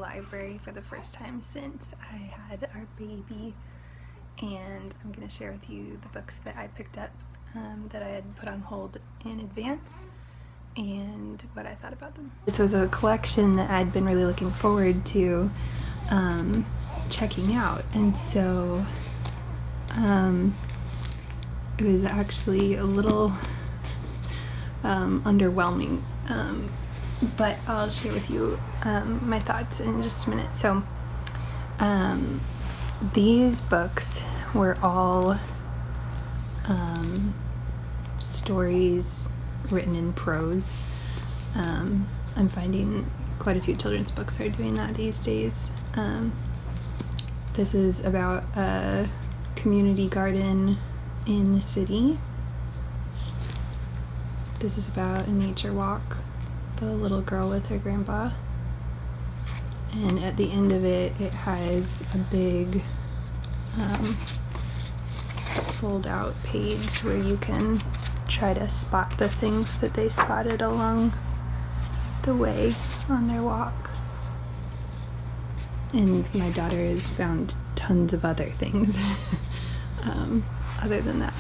library for the first time since I had our baby, and I'm going to share with you the books that I picked up that I had put on hold in advance and what I thought about them. This was a collection that I'd been really looking forward to checking out, and so it was actually a little underwhelming, but I'll share with you my thoughts in just a minute. So these books were all stories written in prose. I'm finding quite a few children's books are doing that these days. This is about a community garden in the city. This is about a nature walk, the little girl with her grandpa. And at the end of it, it has a big fold out page where you can try to spot the things that they spotted along the way on their walk. And my daughter has found tons of other things other than that.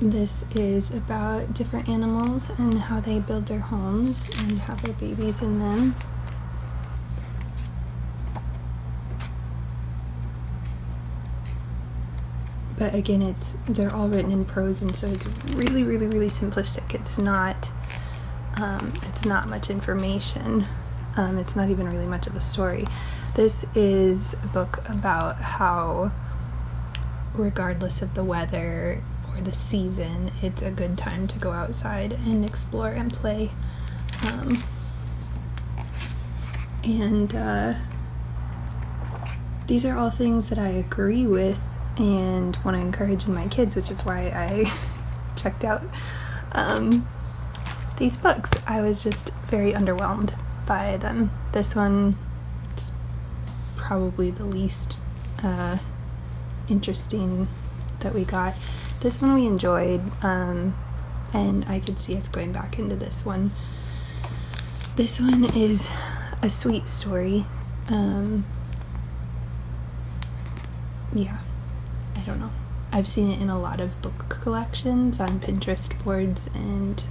This is about different animals and how they build their homes and have their babies in them. But again, they're all written in prose, and so it's really, really, really simplistic. It's not much information. It's not even really much of a story. This is a book about how, regardless of the weather or the season, it's a good time to go outside and explore and play. These are all things that I agree with and want to encourage in my kids, which is why I checked out these books. I was just very underwhelmed by them. This one is probably the least interesting that we got. This one we enjoyed, and I could see us going back into this one. This one is a sweet story. Yeah, I don't know. I've seen it in a lot of book collections on Pinterest boards and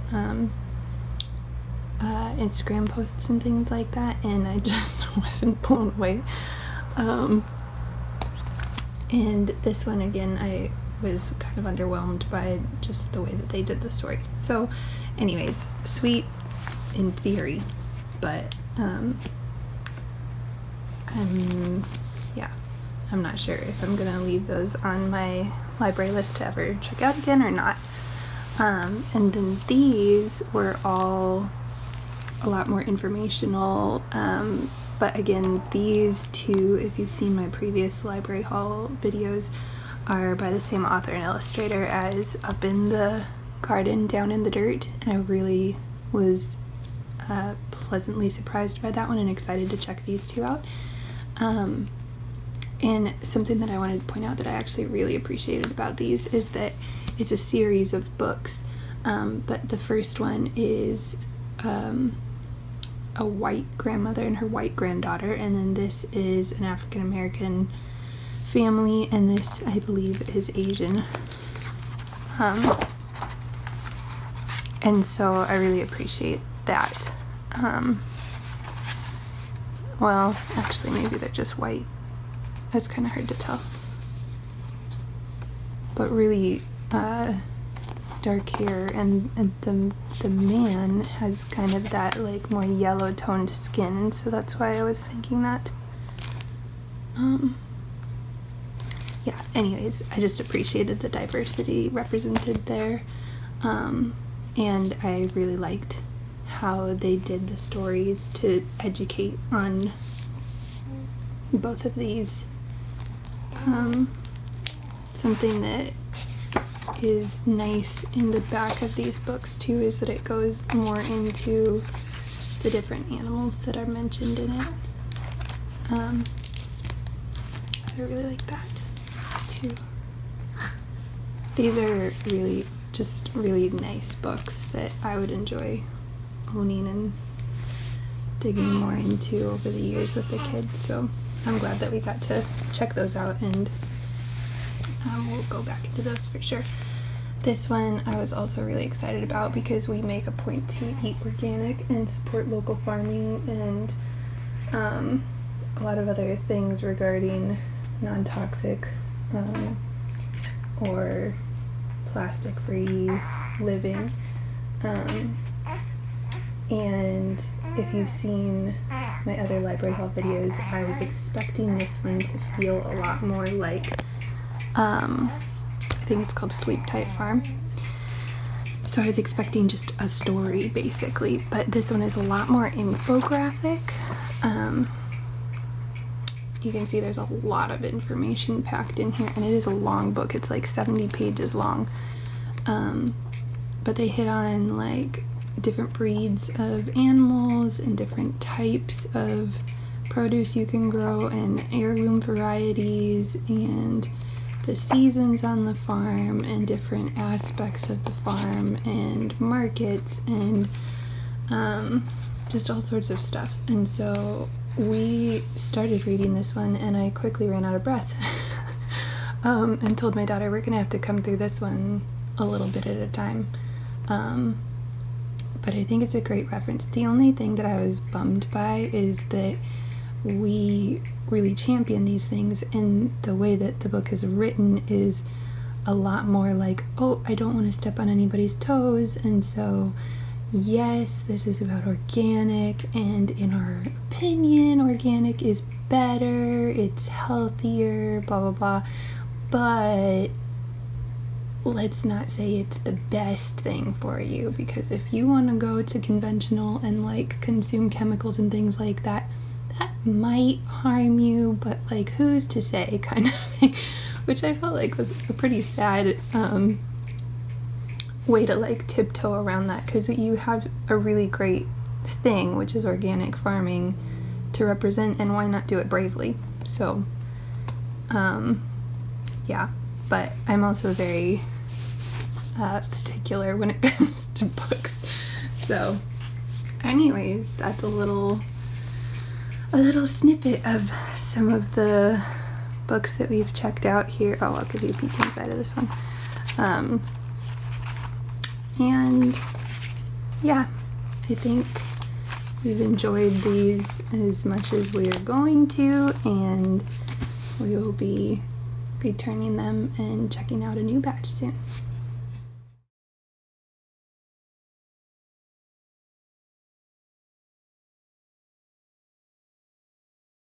Instagram posts and things like that, and I just wasn't blown away. And this one, again, I was kind of underwhelmed by just the way that they did the story. So anyways, sweet in theory, but I'm not sure if I'm gonna leave those on my library list to ever check out again or not. And then these were all a lot more informational, but again, these two, if you've seen my previous library haul videos, are by the same author and illustrator as Up in the Garden, Down in the Dirt, and I really was pleasantly surprised by that one and excited to check these two out. And something that I wanted to point out that I actually really appreciated about these is that it's a series of books, but the first one is a white grandmother and her white granddaughter, and then this is an African American family, and this, I believe, is Asian. And so I really appreciate that. Well, actually, maybe they're just white. It's kind of hard to tell. But really dark hair, and the man has kind of that like more yellow toned skin, and so that's why I was thinking that. Yeah, anyways, I just appreciated the diversity represented there, and I really liked how they did the stories to educate on both of these. Something that is nice in the back of these books too is that it goes more into the different animals that are mentioned in it. So I really like that too. These are really just really nice books that I would enjoy owning and digging more into over the years with the kids. So I'm glad that we got to check those out, and we'll go back into those for sure. This one I was also really excited about because we make a point to eat organic and support local farming, and a lot of other things regarding non-toxic or plastic-free living. And if you've seen my other library haul videos, I was expecting this one to feel a lot more like, I think it's called Sleep Tight Farm. So I was expecting just a story basically, but this one is a lot more infographic. You can see there's a lot of information packed in here, and it is a long book. It's like 70 pages long. But they hit on like different breeds of animals and different types of produce you can grow, and heirloom varieties, and the seasons on the farm, and different aspects of the farm, and markets, and just all sorts of stuff. And so we started reading this one, and I quickly ran out of breath and told my daughter we're gonna have to come through this one a little bit at a time. But I think it's a great reference. The only thing that I was bummed by is that we really champion these things, and the way that the book is written is a lot more like, oh, I don't want to step on anybody's toes, and so yes, this is about organic, and in our opinion, organic is better, it's healthier, blah blah blah, but let's not say it's the best thing for you, because if you want to go to conventional and like consume chemicals and things like that, that might harm you, but like who's to say, kind of thing, which I felt like was a pretty sad way to like tiptoe around that, because you have a really great thing, which is organic farming, to represent, and why not do it bravely? So yeah, but I'm also very particular when it comes to books. So anyways, that's a little snippet of some of the books that we've checked out here. Oh, I'll give you a peek inside of this one. And yeah, I think we've enjoyed these as much as we are going to, and we will be returning them and checking out a new batch soon.